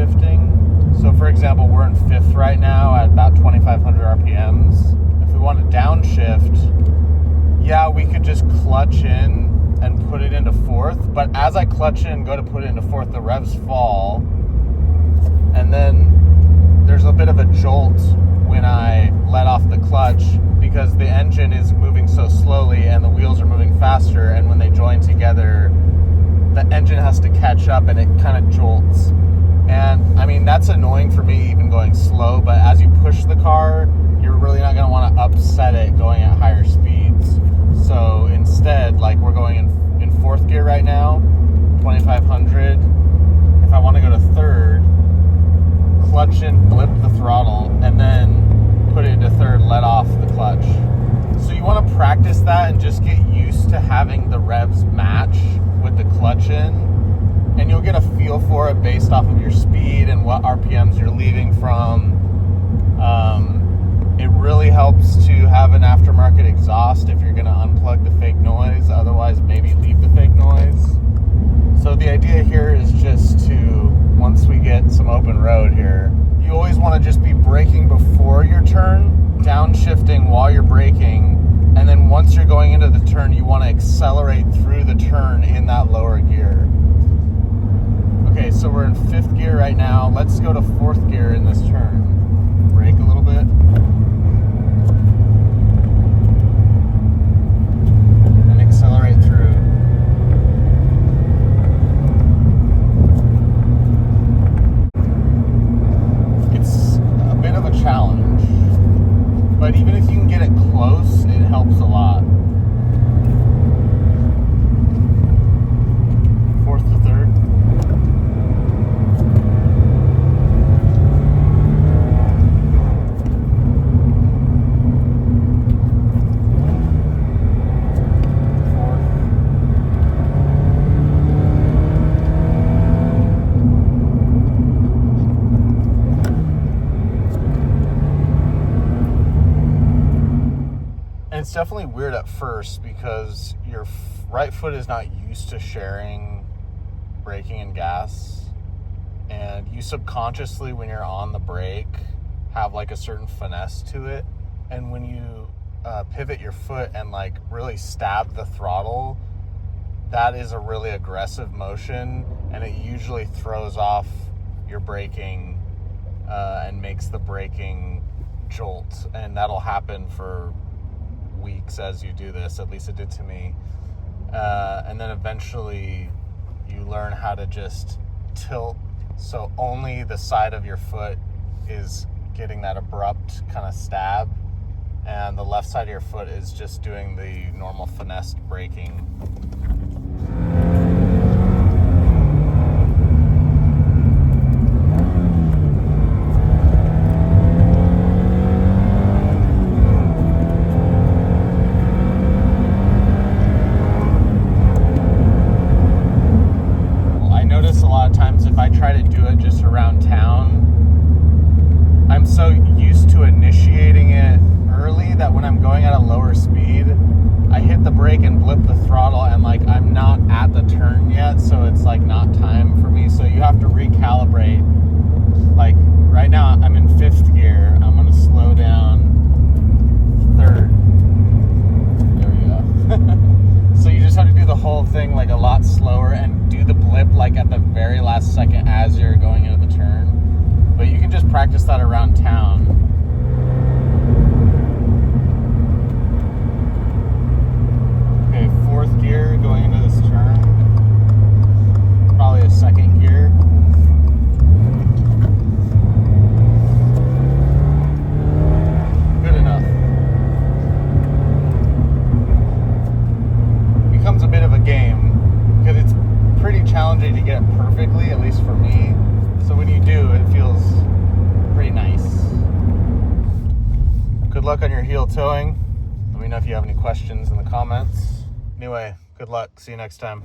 downshifting. So for example, we're in 5th right now at about 2,500 RPMs. If we want to downshift, yeah, we could just clutch in and put it into 4th. But as I clutch in and go to put it into 4th, the revs fall. And then there's a bit of a jolt when I let off the clutch because the engine is moving so slowly and the wheels are moving faster. And when they join together, the engine has to catch up and it kind of jolts. And I mean, that's annoying for me even going slow, but as you push the car, you're really not going to want to upset it going at higher speeds. So instead, like we're going in 4th gear right now, 2,500. If I want to go to 3rd, clutch in, blip the throttle, and then put it into 3rd, let off the clutch. So you want to practice that and just get used to having the revs match with the clutch in, and you'll get a feel for it based off of your speed and what RPMs you're leaving from. It really helps to have an aftermarket exhaust if you're going to unplug the fake noise. Otherwise, maybe leave the fake noise. So the idea here is just to, once we get some open road here, you always want to just be braking before your turn, downshifting while you're braking, and then once you're going into the turn, you want to accelerate through the turn in that lower gear. Okay, so we're in 5th gear right now. Let's go to 4th gear in this turn. Brake a little bit. And accelerate through. It's a bit of a challenge, but even if you can get it close, it helps a lot. 4th to 3rd. It's definitely weird at first because your right foot is not used to sharing braking and gas, and you subconsciously, when you're on the brake, have like a certain finesse to it, and when you pivot your foot and like really stab the throttle, that is a really aggressive motion, and it usually throws off your braking and makes the braking jolt, and that'll happen for weeks as you do this. At least it did to me. And then eventually you learn how to just tilt so only the side of your foot is getting that abrupt kind of stab, and the left side of your foot is just doing the normal finessed braking. Try to do it just around town. I'm so used to initiating it early that when I'm going at a lower speed, I hit the brake and blip the throttle, and like I'm not at the turn yet, so it's like not time for me. So you have to recalibrate. Like right now I'm in 5th gear. I'm gonna slow down 3rd. There we go. So you just have to do the whole thing like a lot slower and do the blip like at the very last second as you're going into the turn. But you can just practice that around town. Okay, 4th gear going into this turn. Probably a 2nd gear. Good enough. Becomes a bit of a game because it's pretty challenging to get it perfectly, at least for me. So when you do, it feels pretty nice. Good luck on your heel towing. Let me know if you have any questions in the comments. Anyway, good luck. See you next time.